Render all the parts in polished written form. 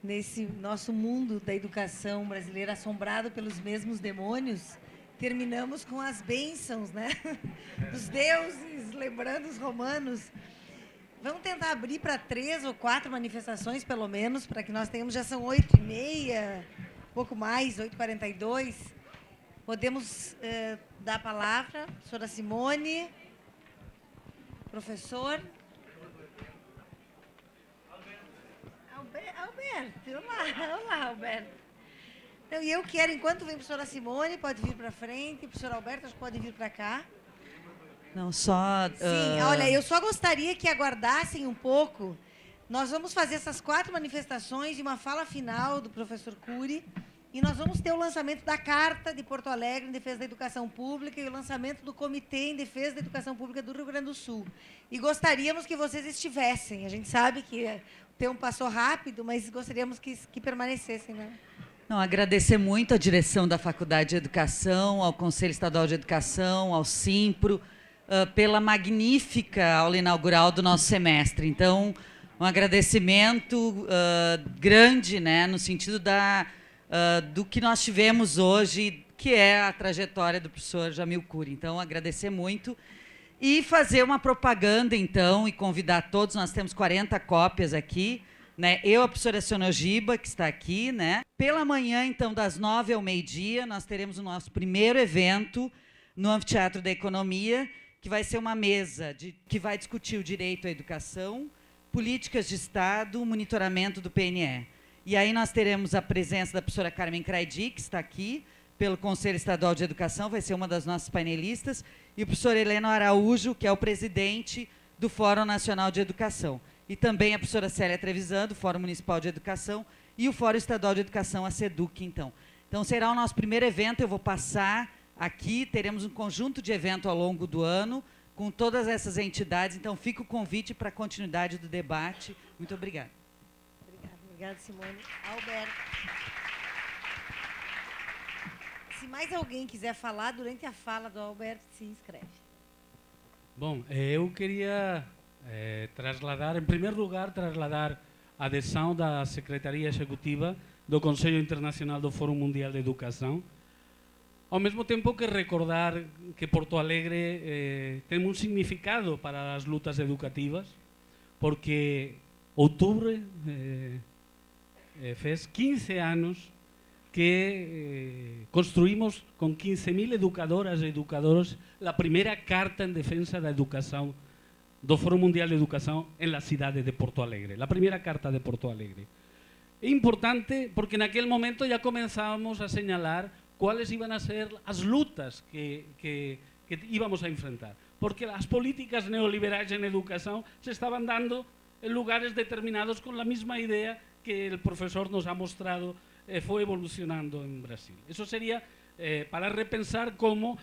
nesse nosso mundo da educação brasileira assombrado pelos mesmos demônios, terminamos com as bênçãos, né? Dos deuses, lembrando os romanos. Vamos tentar abrir para 3 ou 4 manifestações, pelo menos, para que nós tenhamos, já são 8h30, pouco mais, 8h42. Podemos dar a palavra, professora Simone, professor. Alberto, olá, Alberto. Então, e eu quero, enquanto vem a professora Simone, pode vir para frente, o professor Alberto, acho que pode vir para cá. Não, só... Sim, olha, eu só gostaria que aguardassem um pouco. Nós vamos fazer essas 4 manifestações e uma fala final do professor Cury. E nós vamos ter o lançamento da Carta de Porto Alegre em defesa da educação pública e o lançamento do Comitê em defesa da educação pública do Rio Grande do Sul. E gostaríamos que vocês estivessem. A gente sabe que o tempo passou rápido, mas gostaríamos que permanecessem, né? Não, agradecer muito à direção da Faculdade de Educação, ao Conselho Estadual de Educação, ao Simpro, pela magnífica aula inaugural do nosso semestre. Então, um agradecimento grande, né, no sentido do que nós tivemos hoje, que é a trajetória do professor Jamil Cury. Então, agradecer muito e fazer uma propaganda, então, e convidar todos. Nós temos 40 cópias aqui, né? Eu, a professora Sonogiba, que está aqui, né? Pela manhã, então, das 9 ao meio-dia, nós teremos o nosso primeiro evento no Anfiteatro da Economia, que vai ser uma mesa que vai discutir o direito à educação, políticas de Estado, monitoramento do PNE. E aí nós teremos a presença da professora Carmen Craidi, que está aqui, pelo Conselho Estadual de Educação, vai ser uma das nossas panelistas, e o professor Heleno Araújo, que é o presidente do Fórum Nacional de Educação. E também a professora Célia Trevisan, do Fórum Municipal de Educação, e o Fórum Estadual de Educação, a SEDUC, então. Então, será o nosso primeiro evento, eu vou passar aqui, teremos um conjunto de eventos ao longo do ano, com todas essas entidades, então fica o convite para a continuidade do debate. Muito obrigada. Obrigada, Simone. Alberto. Se mais alguém quiser falar, durante a fala do Alberto, se inscreve. Bom, eu queria trasladar, em primeiro lugar, a adesão da Secretaria Executiva do Conselho Internacional do Fórum Mundial de Educação, ao mesmo tempo que recordar que Porto Alegre tem um significado para as lutas educativas, porque outubro fez 15 anos que construímos con 15.000 educadoras e educadores a primeira carta en defensa da educación do Foro Mundial de Educación en la cidade de Porto Alegre, a primeira carta de Porto Alegre. É importante porque naquele momento já comezábamos a señalar cuáles iban a ser as lutas que íbamos a enfrentar, porque as políticas neoliberais en educación se estaban dando en lugares determinados con la misma idea que el profesor nos ha mostrado fue evolucionando en Brasil. Eso sería para repensar cómo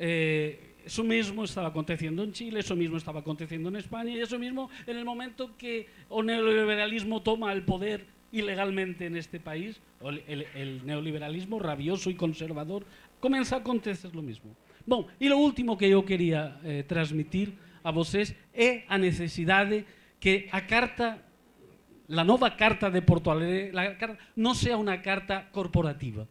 eso mismo estaba aconteciendo en Chile, eso mismo estaba aconteciendo en España y eso mismo en el momento que el neoliberalismo toma el poder ilegalmente en este país, el neoliberalismo rabioso y conservador, comienza a acontecer lo mismo. Bom, e o último que eu queria transmitir a vocês é a necessidade que a carta, la nova carta de Porto Alegre, non sea unha carta corporativa.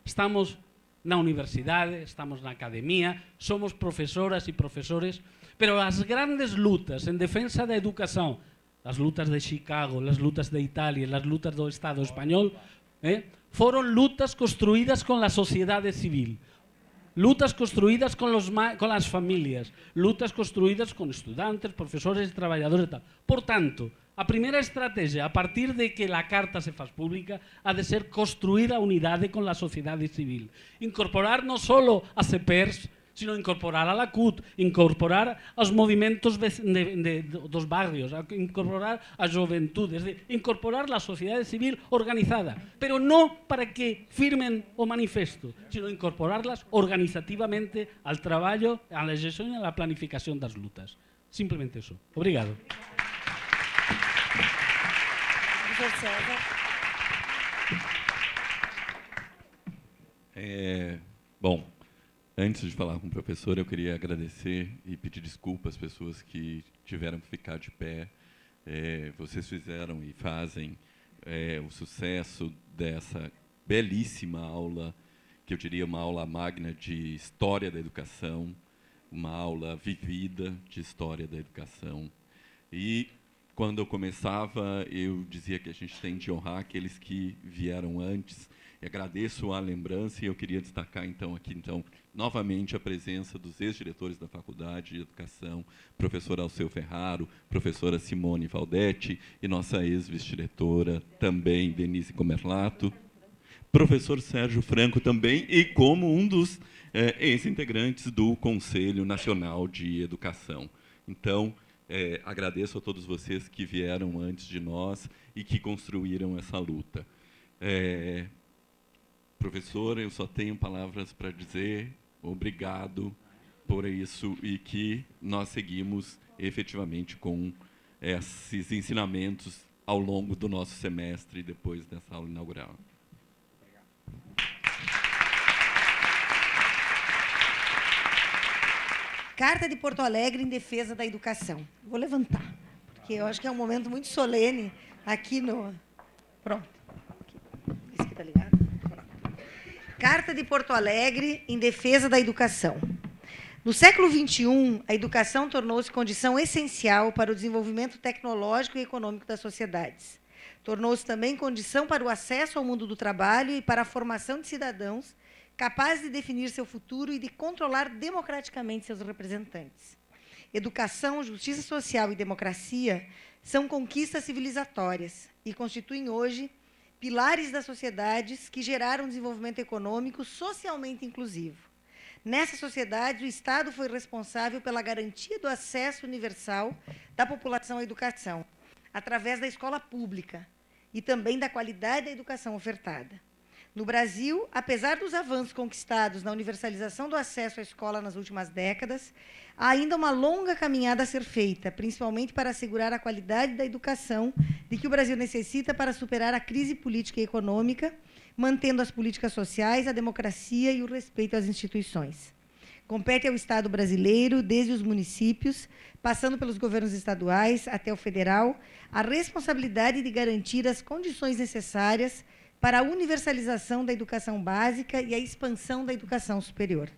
Estamos na universidade, estamos na academia, somos profesoras e profesores, pero as grandes lutas en defensa da educación, as lutas de Chicago, as lutas de Italia, as lutas do Estado español, foron lutas construídas con la sociedade civil, lutas construídas con las familias, lutas construídas con estudantes, profesores, traballadores e tal. Por tanto, a primeira estrategia, a partir de que a carta se faz pública, ha de ser construir a unidade con la sociedade civil. Incorporar non só a CEPERS, sino incorporar a la CUT, incorporar os movimentos dos barrios, incorporar a juventude, es decir, incorporar a sociedade civil organizada, pero non para que firmen o manifesto, sino incorporarlas organizativamente al traballo, a la gestión e a la planificación das lutas. Simplemente eso. Obrigado. Bom, antes de falar com o professor, eu queria agradecer e pedir desculpa às pessoas que tiveram que ficar de pé. Vocês fizeram e fazem o sucesso dessa belíssima aula, que eu diria uma aula magna de história da educação, uma aula vivida de história da educação. E, quando eu começava, eu dizia que a gente tem de honrar aqueles que vieram antes. E agradeço a lembrança e eu queria destacar, aqui, novamente, a presença dos ex-diretores da Faculdade de Educação, professor Alceu Ferraro, professora Simone Valdetti e nossa ex-vice-diretora, também, Denise Comerlato, professor Sérgio Franco também, e como um dos ex-integrantes do Conselho Nacional de Educação. Então, agradeço a todos vocês que vieram antes de nós e que construíram essa luta. Professor, eu só tenho palavras para dizer obrigado por isso e que nós seguimos efetivamente com esses ensinamentos ao longo do nosso semestre e depois dessa aula inaugural. Carta de Porto Alegre em defesa da educação. Vou levantar, porque eu acho que é um momento muito solene aqui no... Pronto. Esse aqui está ligado? Pronto. Carta de Porto Alegre em defesa da educação. No século XXI, a educação tornou-se condição essencial para o desenvolvimento tecnológico e econômico das sociedades. Tornou-se também condição para o acesso ao mundo do trabalho e para a formação de cidadãos capazes de definir seu futuro e de controlar democraticamente seus representantes. Educação, justiça social e democracia são conquistas civilizatórias e constituem hoje pilares das sociedades que geraram um desenvolvimento econômico socialmente inclusivo. Nessa sociedade, o Estado foi responsável pela garantia do acesso universal da população à educação, através da escola pública e também da qualidade da educação ofertada. No Brasil, apesar dos avanços conquistados na universalização do acesso à escola nas últimas décadas, há ainda uma longa caminhada a ser feita, principalmente para assegurar a qualidade da educação de que o Brasil necessita para superar a crise política e econômica, mantendo as políticas sociais, a democracia e o respeito às instituições. Compete ao Estado brasileiro, desde os municípios, passando pelos governos estaduais até o federal, a responsabilidade de garantir as condições necessárias para a universalização da educação básica e a expansão da educação superior.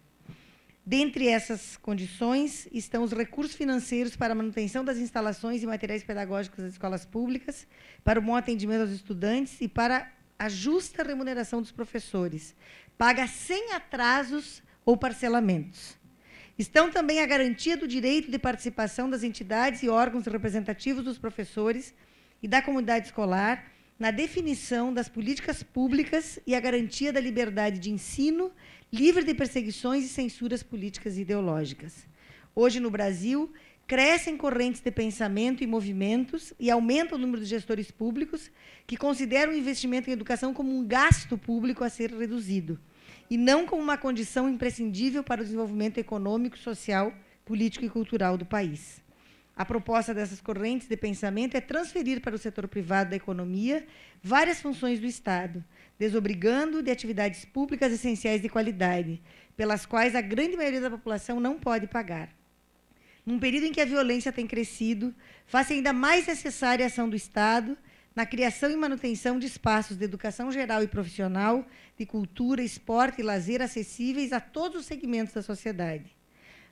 Dentre essas condições estão os recursos financeiros para a manutenção das instalações e materiais pedagógicos das escolas públicas, para o bom atendimento aos estudantes e para a justa remuneração dos professores, paga sem atrasos ou parcelamentos. Estão também a garantia do direito de participação das entidades e órgãos representativos dos professores e da comunidade escolar na definição das políticas públicas e a garantia da liberdade de ensino, livre de perseguições e censuras políticas e ideológicas. Hoje, no Brasil, crescem correntes de pensamento e movimentos e aumenta o número de gestores públicos que consideram o investimento em educação como um gasto público a ser reduzido, e não como uma condição imprescindível para o desenvolvimento econômico, social, político e cultural do país. A proposta dessas correntes de pensamento é transferir para o setor privado da economia várias funções do Estado, desobrigando de atividades públicas essenciais de qualidade, pelas quais a grande maioria da população não pode pagar. Num período em que a violência tem crescido, faz ainda mais necessária a ação do Estado na criação e manutenção de espaços de educação geral e profissional, de cultura, esporte e lazer acessíveis a todos os segmentos da sociedade.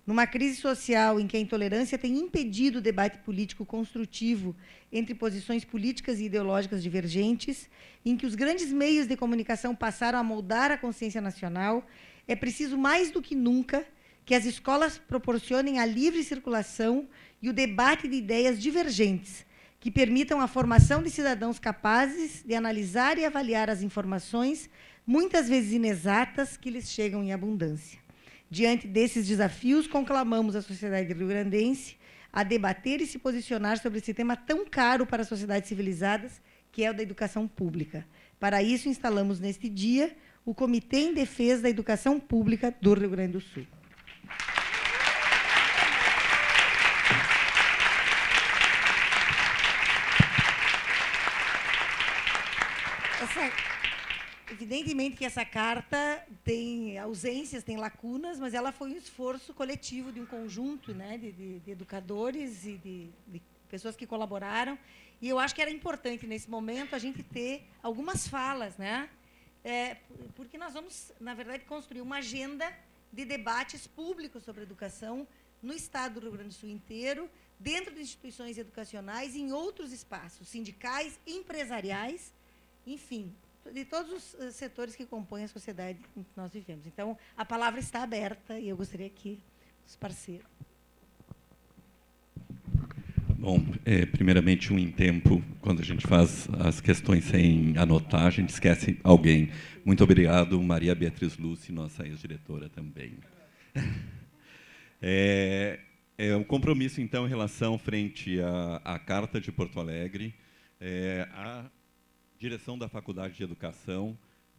Numa crise social em que a intolerância tem impedido o debate político construtivo entre posições políticas e ideológicas divergentes, em que os grandes meios de comunicação passaram a moldar a consciência nacional, é preciso mais do que nunca que as escolas proporcionem a livre circulação e o debate de ideias divergentes, que permitam a formação de cidadãos capazes de analisar e avaliar as informações, muitas vezes inexatas, que lhes chegam em abundância. Diante desses desafios, conclamamos a sociedade rio-grandense a debater e se posicionar sobre esse tema tão caro para as sociedades civilizadas, que é o da educação pública. Para isso, instalamos neste dia o Comitê em Defesa da Educação Pública do Rio Grande do Sul. Evidentemente que essa carta tem ausências, tem lacunas, mas ela foi um esforço coletivo de um conjunto, né, de educadores e de pessoas que colaboraram. E eu acho que era importante, nesse momento, a gente ter algumas falas, né? Porque nós vamos, na verdade, construir uma agenda de debates públicos sobre educação no Estado do Rio Grande do Sul inteiro, dentro de instituições educacionais e em outros espaços, sindicais, empresariais, enfim, de todos os setores que compõem a sociedade em que nós vivemos. Então, a palavra está aberta e eu gostaria que os parceiros... Bom, primeiramente, em tempo, quando a gente faz as questões sem anotar, a gente esquece alguém. Muito obrigado, Maria Beatriz Lúcia, nossa ex-diretora também. O compromisso, então, em relação frente à Carta de Porto Alegre, a direção da Faculdade de Educação,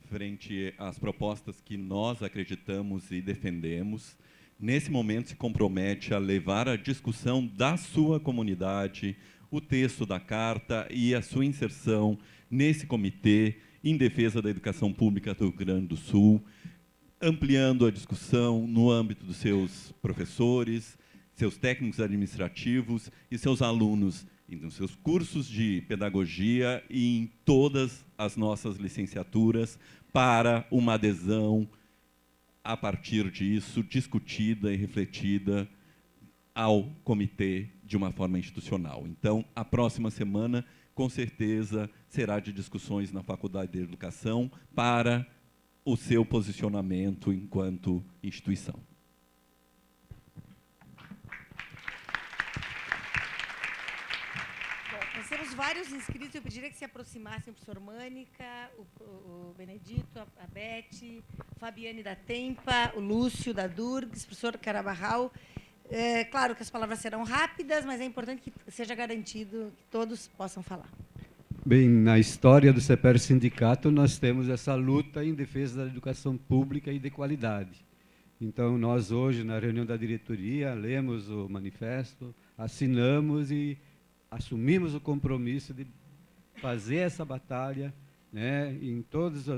frente às propostas que nós acreditamos e defendemos, nesse momento se compromete a levar a discussão da sua comunidade, o texto da carta e a sua inserção nesse comitê em defesa da educação pública do Rio Grande do Sul, ampliando a discussão no âmbito dos seus professores, seus técnicos administrativos e seus alunos, nos seus cursos de pedagogia e em todas as nossas licenciaturas, para uma adesão a partir disso, discutida e refletida ao comitê de uma forma institucional. Então, a próxima semana, com certeza, será de discussões na Faculdade de Educação para o seu posicionamento enquanto instituição. Nós temos vários inscritos, eu pediria que se aproximassem o professor Mânica, o Benedito, a Beth, Fabiane da Tempa, o Lúcio da Durgs, o professor Carabarral. Claro que as palavras serão rápidas, mas é importante que seja garantido que todos possam falar. Bem, na história do CEPER Sindicato, nós temos essa luta em defesa da educação pública e de qualidade. Então, nós hoje, na reunião da diretoria, lemos o manifesto, assinamos e assumimos o compromisso de fazer essa batalha, né, em todas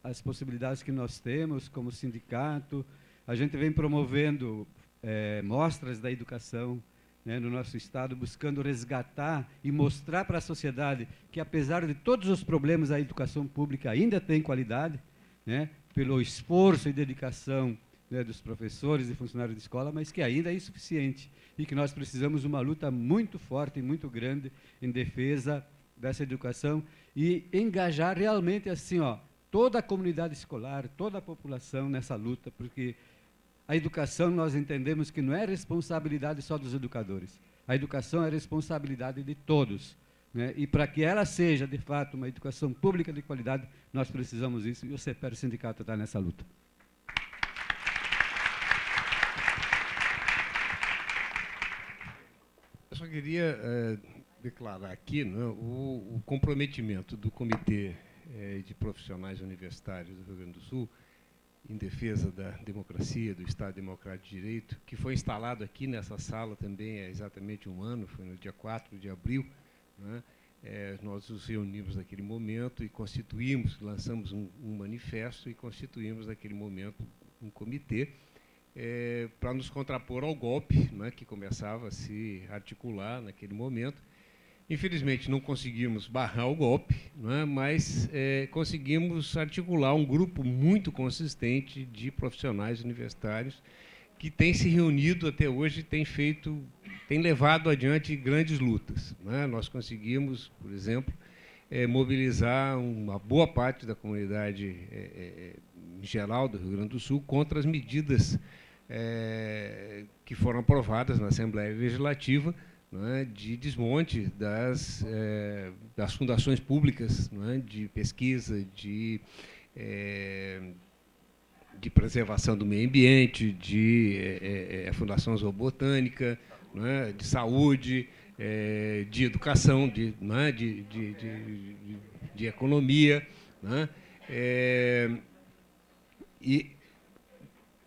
as possibilidades que nós temos como sindicato. A gente vem promovendo mostras da educação, né, no nosso estado, buscando resgatar e mostrar para a sociedade que, apesar de todos os problemas, a educação pública ainda tem qualidade, né, pelo esforço e dedicação, né, dos professores e funcionários de escola, mas que ainda é insuficiente e que nós precisamos de uma luta muito forte e muito grande em defesa dessa educação e engajar realmente assim, toda a comunidade escolar, toda a população nessa luta, porque a educação nós entendemos que não é responsabilidade só dos educadores. A educação é responsabilidade de todos, né? E para que ela seja, de fato, uma educação pública de qualidade, nós precisamos disso e o CEPER Sindicato está nessa luta. Eu só queria declarar aqui, né, o comprometimento do Comitê de Profissionais Universitários do Rio Grande do Sul em defesa da democracia, do Estado Democrático de Direito, que foi instalado aqui nessa sala também há exatamente um ano, foi no dia 4 de abril, né? Nós nos reunimos naquele momento e constituímos, lançamos um manifesto e constituímos naquele momento um comitê para nos contrapor ao golpe, né, que começava a se articular naquele momento. Infelizmente, não conseguimos barrar o golpe, né, mas conseguimos articular um grupo muito consistente de profissionais universitários que tem se reunido até hoje, tem levado adiante grandes lutas, né. Nós conseguimos, por exemplo, mobilizar uma boa parte da comunidade em geral do Rio Grande do Sul contra as medidas que foram aprovadas na Assembleia Legislativa, né, de desmonte das fundações públicas, né, de pesquisa, de preservação do meio ambiente, a Fundação Zoobotânica, né, de saúde, de educação, de economia, né, e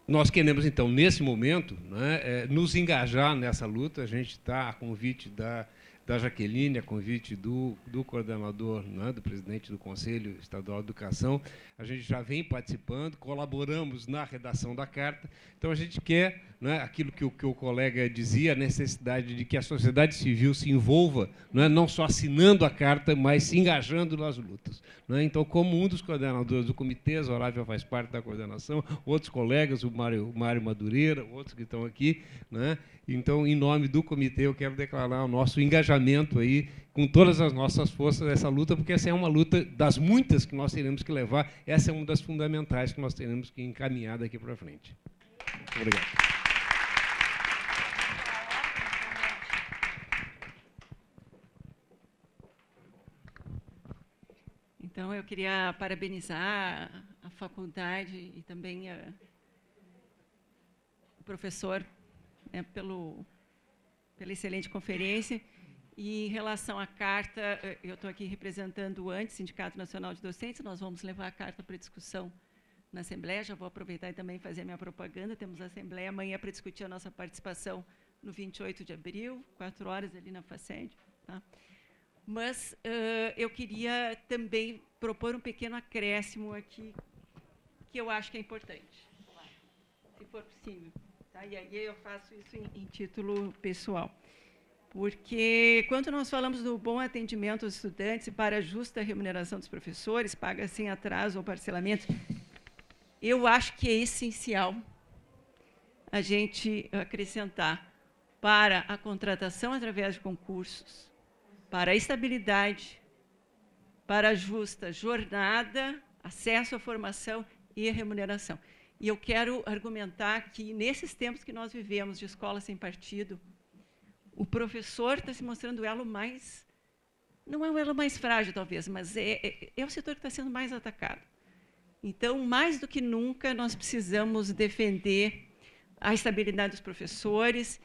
nós queremos, então, nesse momento, né, nos engajar nessa luta. A gente está a convite da da Jaqueline, a convite do coordenador, né, do presidente do Conselho Estadual de Educação. A gente já vem participando, colaboramos na redação da carta. Então, a gente quer, né, aquilo que o colega dizia, a necessidade de que a sociedade civil se envolva, né, não só assinando a carta, mas se engajando nas lutas. Né? Então, como um dos coordenadores do comitê, a Zorávia faz parte da coordenação, outros colegas, o Mário Madureira, outros que estão aqui, né? Então, em nome do comitê, eu quero declarar o nosso engajamento aí, com todas as nossas forças, nessa luta, porque essa é uma luta das muitas que nós teremos que levar, essa é uma das fundamentais que nós teremos que encaminhar daqui para frente. Muito obrigado. Então, eu queria parabenizar a faculdade e também o professor, né, pela excelente conferência. E em relação à carta, eu estou aqui representando o ANDE, Sindicato Nacional de Docentes, nós vamos levar a carta para discussão na Assembleia, já vou aproveitar e também fazer a minha propaganda, temos a Assembleia amanhã para discutir a nossa participação no 28 de abril, 4 horas ali na FACED. Tá? Mas eu queria também propor um pequeno acréscimo aqui, que eu acho que é importante, se for possível. Tá? E aí eu faço isso em título pessoal. Porque, quando nós falamos do bom atendimento aos estudantes e para a justa remuneração dos professores, paga sem atraso ou parcelamento, eu acho que é essencial a gente acrescentar para a contratação através de concursos, para a estabilidade, para a justa jornada, acesso à formação e a remuneração. E eu quero argumentar que, nesses tempos que nós vivemos de escola sem partido, o professor está se mostrando o elo mais... Não é o elo mais frágil, talvez, mas é o setor que está sendo mais atacado. Então, mais do que nunca, nós precisamos defender a estabilidade dos professores,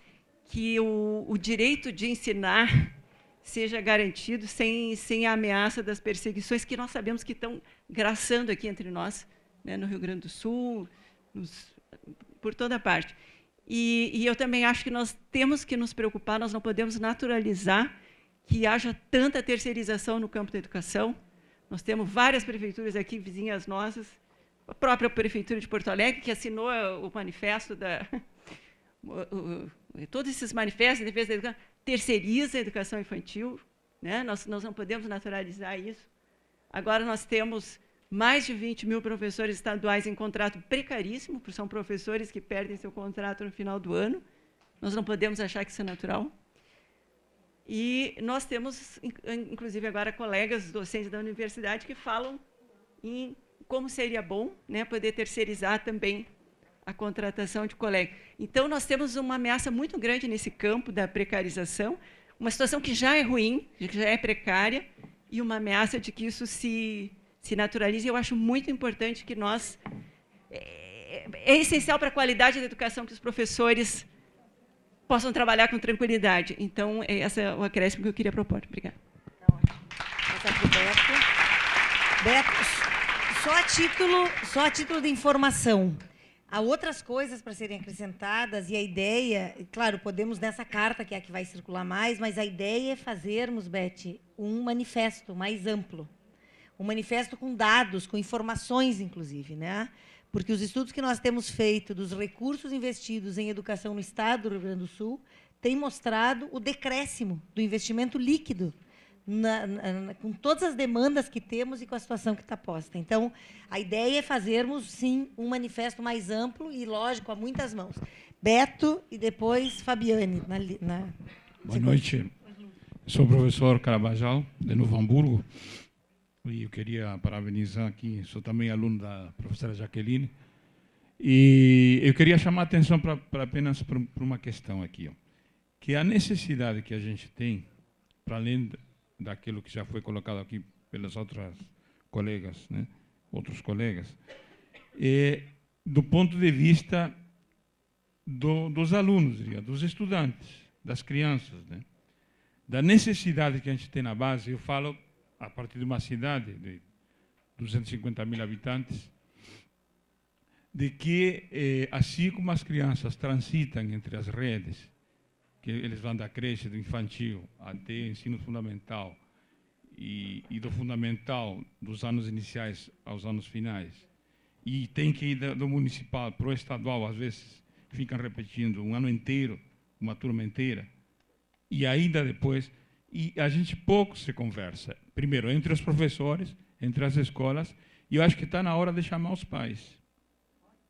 que o direito de ensinar seja garantido sem a ameaça das perseguições que nós sabemos que estão graçando aqui entre nós, né, no Rio Grande do Sul, por toda parte. E eu também acho que nós temos que nos preocupar, nós não podemos naturalizar que haja tanta terceirização no campo da educação. Nós temos várias prefeituras aqui, vizinhas nossas, a própria Prefeitura de Porto Alegre, que assinou o manifesto todos esses manifestos em defesa da educação, terceiriza a educação infantil, né? Nós não podemos naturalizar isso. Agora nós temos mais de 20 mil professores estaduais em contrato precaríssimo, porque são professores que perdem seu contrato no final do ano. Nós não podemos achar que isso é natural. E nós temos, inclusive, agora colegas docentes da universidade que falam em como seria bom, né, poder terceirizar também a contratação de colegas. Então, nós temos uma ameaça muito grande nesse campo da precarização, uma situação que já é ruim, que já é precária, e uma ameaça de que isso se naturalize. Eu acho muito importante que nós... É essencial para a qualidade da educação que os professores possam trabalhar com tranquilidade. Então, esse é o acréscimo que eu queria propor. Obrigada. Tá ótimo. Passar para o Beto. Beto, só a título de informação. Há outras coisas para serem acrescentadas, e a ideia, claro, podemos nessa carta, que é a que vai circular mais, mas a ideia é fazermos, Beth, um manifesto mais amplo. Um manifesto com dados, com informações, inclusive, né? Porque os estudos que nós temos feito dos recursos investidos em educação no Estado do Rio Grande do Sul têm mostrado o decréscimo do investimento líquido com todas as demandas que temos e com a situação que está posta. Então, a ideia é fazermos, sim, um manifesto mais amplo e, lógico, a muitas mãos. Beto e depois Fabiane. Boa noite. Sou o professor Carabajal, de Novo Hamburgo, e eu queria parabenizar aqui, sou também aluno da professora Jaqueline, e eu queria chamar a atenção apenas para uma questão aqui, ó, que a necessidade que a gente tem, para além daquilo que já foi colocado aqui pelas outras colegas, né, outros colegas, do ponto de vista dos alunos, dos estudantes, das crianças, né, da necessidade que a gente tem na base. Eu falo a partir de uma cidade de 250 mil habitantes, de que, assim como as crianças transitam entre as redes, que eles vão da creche, do infantil, até o ensino fundamental, e do fundamental, dos anos iniciais aos anos finais, e tem que ir do municipal para o estadual, às vezes ficam repetindo um ano inteiro, uma turma inteira, e ainda depois, e a gente pouco se conversa, primeiro, entre os professores, entre as escolas, e eu acho que está na hora de chamar os pais.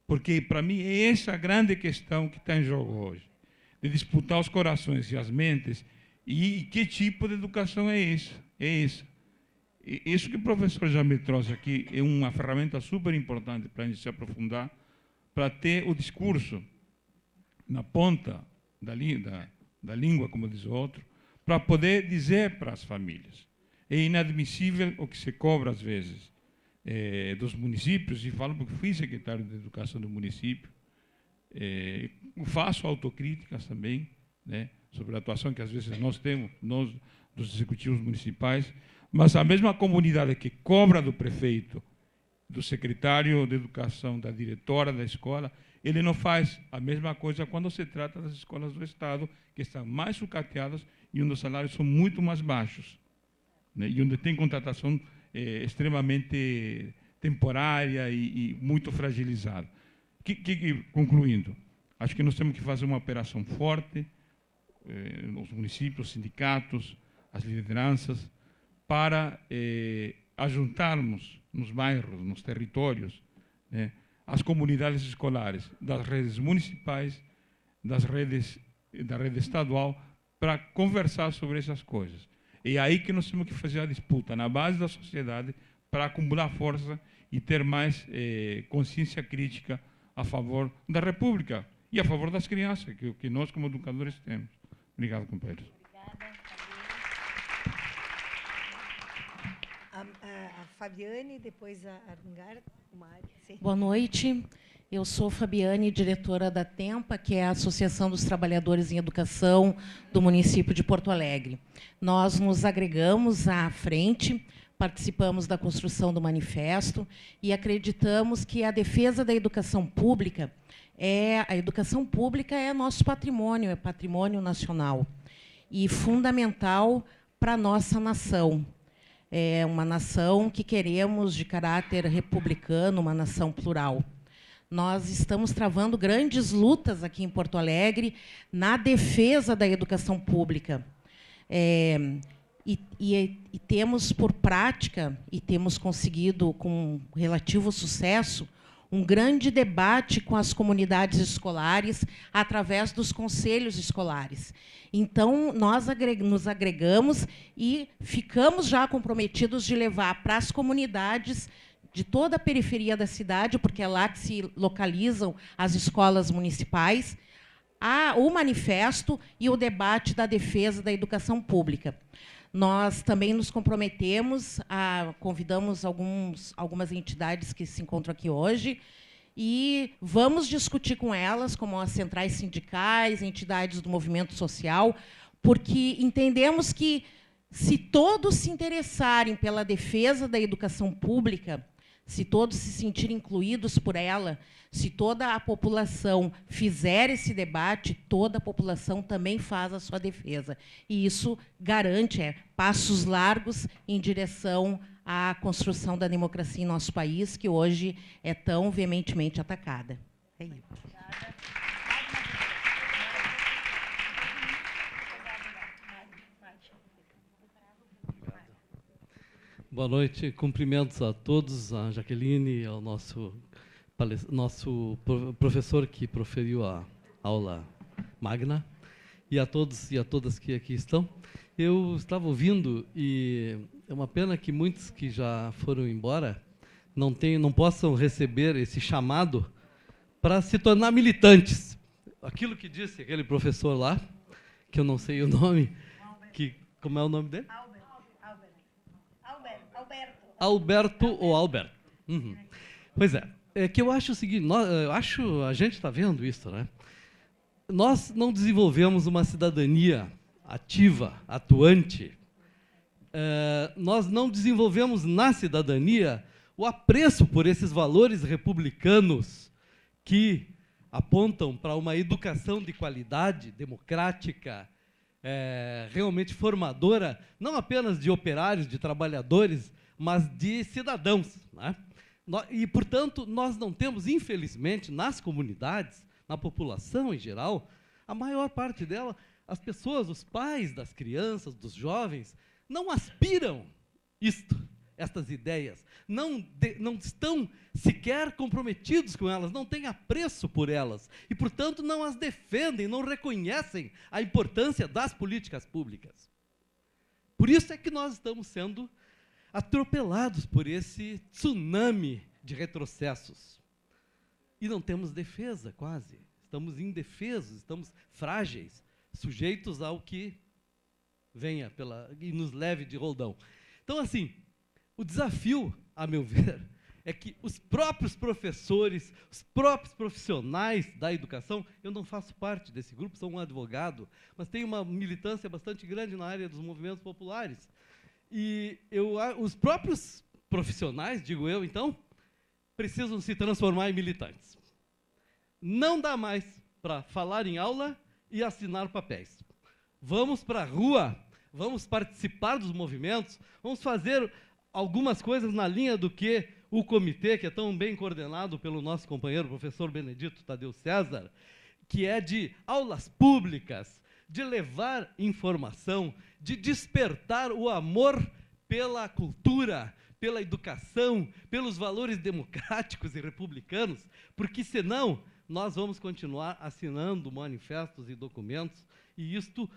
Porque, para mim, é essa a grande questão que está em jogo hoje, de disputar os corações e as mentes, e que tipo de educação é isso? Isso que o professor já me trouxe aqui é uma ferramenta super importante para a gente se aprofundar, para ter o discurso na ponta da língua, como diz o outro, para poder dizer para as famílias. É inadmissível o que se cobra, às vezes, dos municípios, e falo porque fui secretário de Educação do município, faço autocríticas também, né, sobre a atuação que às vezes nós temos, nós dos executivos municipais, mas a mesma comunidade que cobra do prefeito, do secretário de Educação, da diretora da escola, ele não faz a mesma coisa quando se trata das escolas do Estado, que estão mais sucateadas e onde os salários são muito mais baixos, né, e onde tem contratação extremamente temporária e muito fragilizada. Concluindo, acho que nós temos que fazer uma operação forte, os municípios, os sindicatos, as lideranças, para ajuntarmos nos bairros, nos territórios, né, as comunidades escolares das redes municipais, da rede estadual, para conversar sobre essas coisas. É aí que nós temos que fazer a disputa, na base da sociedade, para acumular força e ter mais consciência crítica a favor da República e a favor das crianças, que nós, como educadores, temos. Obrigado, companheiros. A Fabiane, depois a Arungar. Boa noite. Eu sou Fabiane, diretora da TEMPA, que é a Associação dos Trabalhadores em Educação do município de Porto Alegre. Nós nos agregamos à frente, participamos da construção do manifesto e acreditamos que a defesa da educação pública é nosso patrimônio, é patrimônio nacional e fundamental para a nossa nação. É uma nação que queremos de caráter republicano, uma nação plural. Nós estamos travando grandes lutas aqui em Porto Alegre na defesa da educação pública. E temos por prática, e temos conseguido com relativo sucesso, um grande debate com as comunidades escolares através dos conselhos escolares. Então, nós nos agregamos e ficamos já comprometidos de levar para as comunidades de toda a periferia da cidade, porque é lá que se localizam as escolas municipais, o manifesto e o debate da defesa da educação pública. Nós também nos comprometemos, convidamos algumas entidades que se encontram aqui hoje, e vamos discutir com elas, como as centrais sindicais, entidades do movimento social, porque entendemos que, se todos se interessarem pela defesa da educação pública, se todos se sentirem incluídos por ela, se toda a população fizer esse debate, toda a população também faz a sua defesa. E isso garante passos largos em direção à construção da democracia em nosso país, que hoje é tão veementemente atacada. É isso. Boa noite, cumprimentos a todos, a Jaqueline, ao nosso professor que proferiu a aula magna, e a todos e a todas que aqui estão. Eu estava ouvindo, e é uma pena que muitos que já foram embora não possam receber esse chamado para se tornar militantes. Aquilo que disse aquele professor lá, que eu não sei o nome, como é o nome dele? Alberto ou Alberto. Uhum. Pois é que eu acho o seguinte, a gente está vendo isso, né? Nós não desenvolvemos uma cidadania ativa, atuante. Nós não desenvolvemos na cidadania o apreço por esses valores republicanos que apontam para uma educação de qualidade, democrática, realmente formadora, não apenas de operários, de trabalhadores, mas de cidadãos, né? E, portanto, nós não temos, infelizmente, nas comunidades, na população em geral, a maior parte dela, as pessoas, os pais das crianças, dos jovens, não aspiram estas ideias, não estão sequer comprometidos com elas, não têm apreço por elas e, portanto, não as defendem, não reconhecem a importância das políticas públicas. Por isso é que nós estamos sendo atropelados por esse tsunami de retrocessos. E não temos defesa, quase. Estamos indefesos, estamos frágeis, sujeitos ao que venha e nos leve de roldão. Então, assim, o desafio, a meu ver, é que os próprios professores, os próprios profissionais da educação, eu não faço parte desse grupo, sou um advogado, mas tenho uma militância bastante grande na área dos movimentos populares. E os próprios profissionais, digo eu, então, precisam se transformar em militantes. Não dá mais para falar em aula e assinar papéis. Vamos para a rua, vamos participar dos movimentos, vamos fazer algumas coisas na linha do que o comitê, que é tão bem coordenado pelo nosso companheiro, professor Benedito Tadeu César, que é de aulas públicas, de levar informação, de despertar o amor pela cultura, pela educação, pelos valores democráticos e republicanos, porque, senão, nós vamos continuar assinando manifestos e documentos, e isto,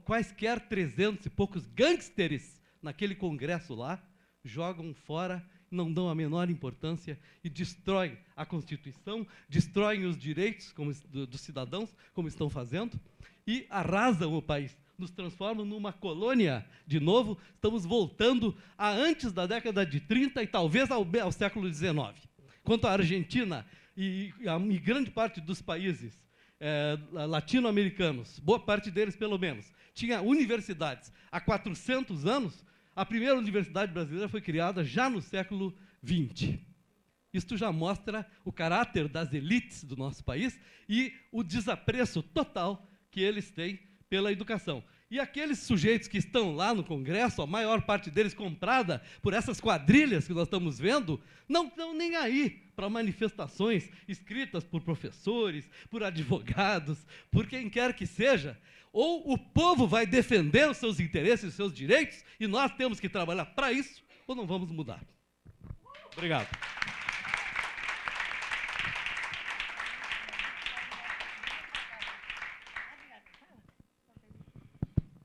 quaisquer 300 e poucos gangsters naquele congresso lá, jogam fora, não dão a menor importância e destroem a Constituição, destroem os direitos dos cidadãos, como estão fazendo, e arrasam o país, nos transformam numa colônia de novo, estamos voltando a antes da década de 30 e talvez ao século XIX. Quanto à Argentina e grande parte dos países latino-americanos, boa parte deles pelo menos, tinha universidades há 400 anos, a primeira universidade brasileira foi criada já no século XX. Isto já mostra o caráter das elites do nosso país e o desapreço total que eles têm pela educação. E aqueles sujeitos que estão lá no Congresso, a maior parte deles comprada por essas quadrilhas que nós estamos vendo, não estão nem aí para manifestações escritas por professores, por advogados, por quem quer que seja. Ou o povo vai defender os seus interesses, os seus direitos, e nós temos que trabalhar para isso, ou não vamos mudar. Obrigado.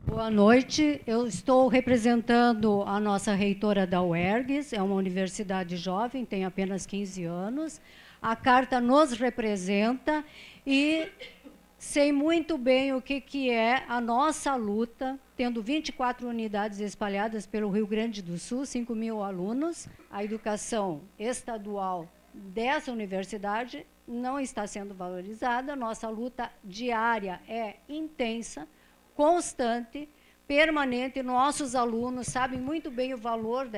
Boa noite, eu estou representando a nossa reitora da UERGS, é uma universidade jovem, tem apenas 15 anos. A carta nos representa e sei muito bem o que é a nossa luta, tendo 24 unidades espalhadas pelo Rio Grande do Sul, 5.000 alunos. A educação estadual dessa universidade não está sendo valorizada, nossa luta diária é intensa, constante, permanente. Nossos alunos sabem muito bem o valor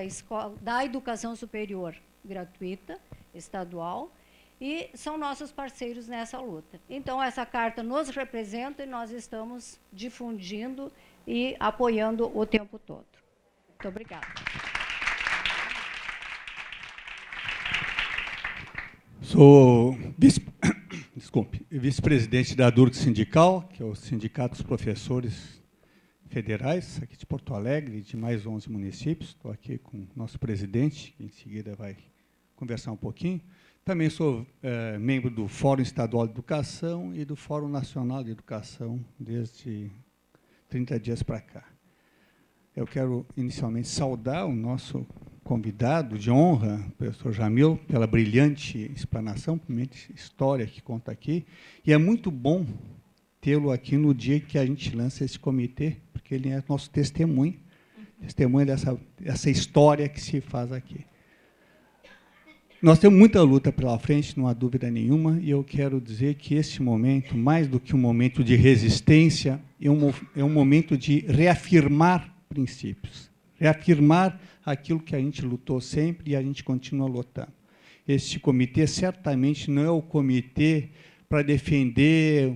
da educação superior gratuita, estadual, e são nossos parceiros nessa luta. Então, essa carta nos representa e nós estamos difundindo e apoiando o tempo todo. Muito obrigada. Sou vice-presidente da DURC Sindical, que é o Sindicato dos Professores Federais, aqui de Porto Alegre, de mais 11 municípios. Estou aqui com o nosso presidente, que em seguida vai conversar um pouquinho. Também sou membro do Fórum Estadual de Educação e do Fórum Nacional de Educação desde 30 dias para cá. Eu quero inicialmente saudar o nosso convidado de honra, o professor Jamil, pela brilhante explanação, primeiramente história que conta aqui, e é muito bom tê-lo aqui no dia que a gente lança esse comitê, porque ele é nosso testemunho dessa história que se faz aqui. Nós temos muita luta pela frente, não há dúvida nenhuma, e eu quero dizer que esse momento, mais do que um momento de resistência, é um momento de reafirmar princípios, reafirmar aquilo que a gente lutou sempre e a gente continua lutando. Este comitê certamente não é o comitê para defender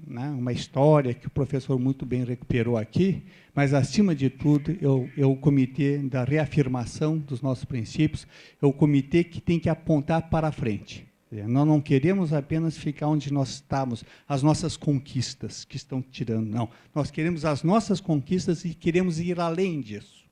uma história que o professor muito bem recuperou aqui, mas, acima de tudo, é o comitê da reafirmação dos nossos princípios, é o comitê que tem que apontar para a frente. Nós não queremos apenas ficar onde nós estamos, as nossas conquistas que estão tirando, não. Nós queremos as nossas conquistas e queremos ir além disso.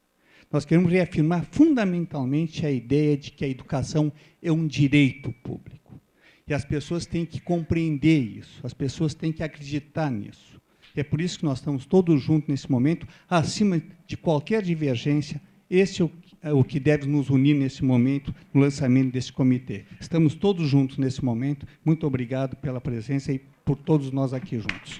Nós queremos reafirmar fundamentalmente a ideia de que a educação é um direito público. E as pessoas têm que compreender isso, as pessoas têm que acreditar nisso. E é por isso que nós estamos todos juntos nesse momento, acima de qualquer divergência. Esse é o que deve nos unir nesse momento, no lançamento desse comitê. Estamos todos juntos nesse momento. Muito obrigado pela presença e por todos nós aqui juntos.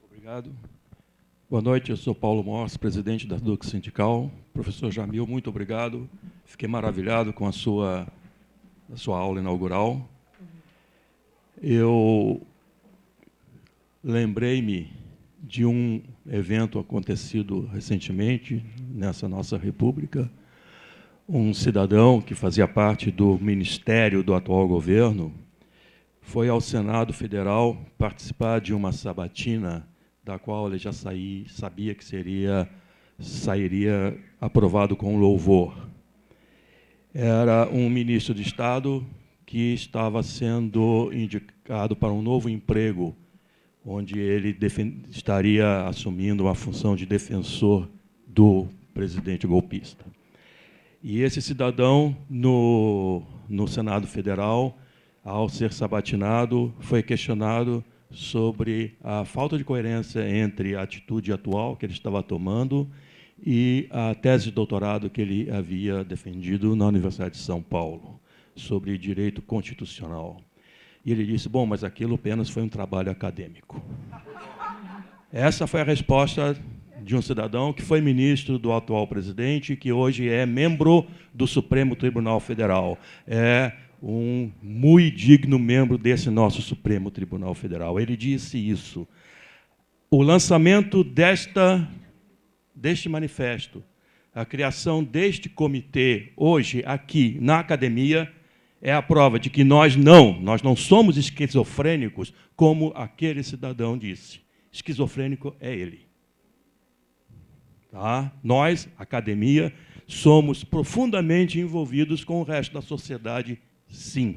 Obrigado. Boa noite, eu sou Paulo Morse, presidente da DUC Sindical. Professor Jamil, muito obrigado. Fiquei maravilhado com a sua aula inaugural. Eu lembrei-me de um evento acontecido recentemente nessa nossa república. Um cidadão que fazia parte do ministério do atual governo foi ao Senado Federal participar de uma sabatina da qual ele já sabia que sairia aprovado com louvor. Era um ministro de Estado que estava sendo indicado para um novo emprego, onde ele estaria assumindo uma função de defensor do presidente golpista. E esse cidadão, no Senado Federal, ao ser sabatinado, foi questionado sobre a falta de coerência entre a atitude atual que ele estava tomando e a tese de doutorado que ele havia defendido na Universidade de São Paulo, sobre direito constitucional. E ele disse, bom, mas aquilo apenas foi um trabalho acadêmico. Essa foi a resposta de um cidadão que foi ministro do atual presidente e que hoje é membro do Supremo Tribunal Federal. É um muito digno membro desse nosso Supremo Tribunal Federal. Ele disse isso. O lançamento deste manifesto, a criação deste comitê, hoje, aqui, na academia, é a prova de que nós não somos esquizofrênicos, como aquele cidadão disse. Esquizofrênico é ele. Tá? Nós, academia, somos profundamente envolvidos com o resto da sociedade, sim.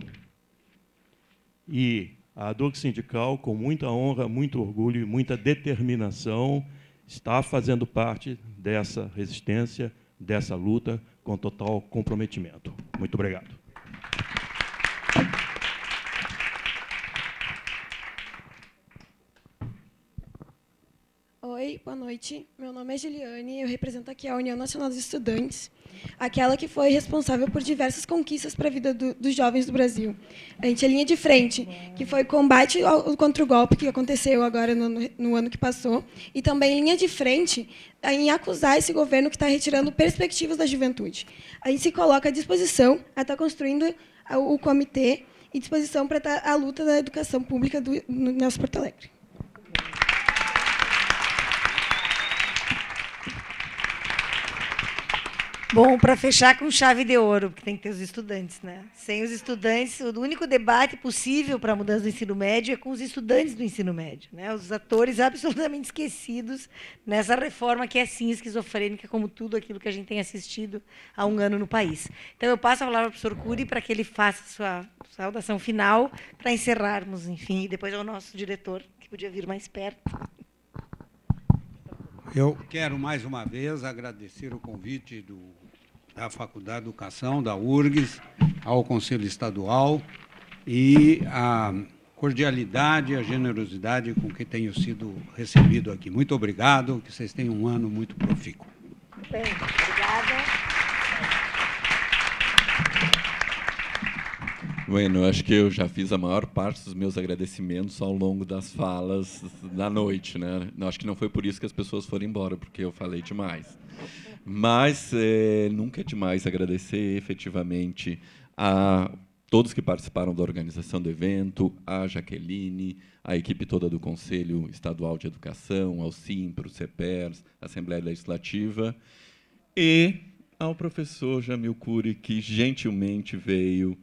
E a DUC Sindical, com muita honra, muito orgulho e muita determinação, está fazendo parte dessa resistência, dessa luta, com total comprometimento. Muito obrigado. Oi, boa noite. Meu nome é Giliane, eu represento aqui a União Nacional dos Estudantes, aquela que foi responsável por diversas conquistas para a vida dos jovens do Brasil. A gente é linha de frente, que foi o combate contra o golpe que aconteceu agora no ano que passou, e também linha de frente em acusar esse governo que está retirando perspectivas da juventude. A gente se coloca à disposição a estar construindo o comitê e disposição para estar a luta da educação pública no nosso Porto Alegre. Bom, para fechar com chave de ouro, porque tem que ter os estudantes, né? Sem os estudantes, o único debate possível para a mudança do ensino médio é com os estudantes do ensino médio, né? Os atores absolutamente esquecidos nessa reforma que é, sim, esquizofrênica, como tudo aquilo que a gente tem assistido há um ano no país. Então, eu passo a palavra para o professor Cury para que ele faça a sua saudação final para encerrarmos, enfim, e depois ao nosso diretor, que podia vir mais perto. Eu quero, mais uma vez, agradecer o convite da Faculdade de Educação, da URGS, ao Conselho Estadual e a cordialidade e a generosidade com que tenho sido recebido aqui. Muito obrigado, que vocês tenham um ano muito profícuo. Bem, obrigada. Bueno, acho que eu já fiz a maior parte dos meus agradecimentos ao longo das falas da noite, né? Acho que não foi por isso que as pessoas foram embora, porque eu falei demais. Mas nunca é demais agradecer efetivamente a todos que participaram da organização do evento, a Jaqueline, a equipe toda do Conselho Estadual de Educação, ao SIMPRO, CEPERS, Assembleia Legislativa, e ao professor Jamil Cury, que gentilmente veio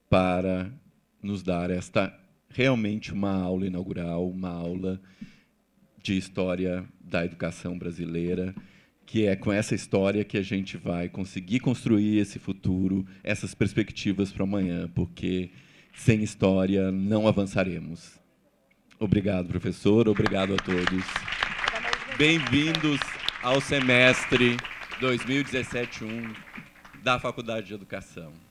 para nos dar esta realmente uma aula inaugural, uma aula de história da educação brasileira, que é com essa história que a gente vai conseguir construir esse futuro, essas perspectivas para amanhã, porque sem história não avançaremos. Obrigado, professor. Obrigado a todos. Bem-vindos ao semestre 2017-1 da Faculdade de Educação.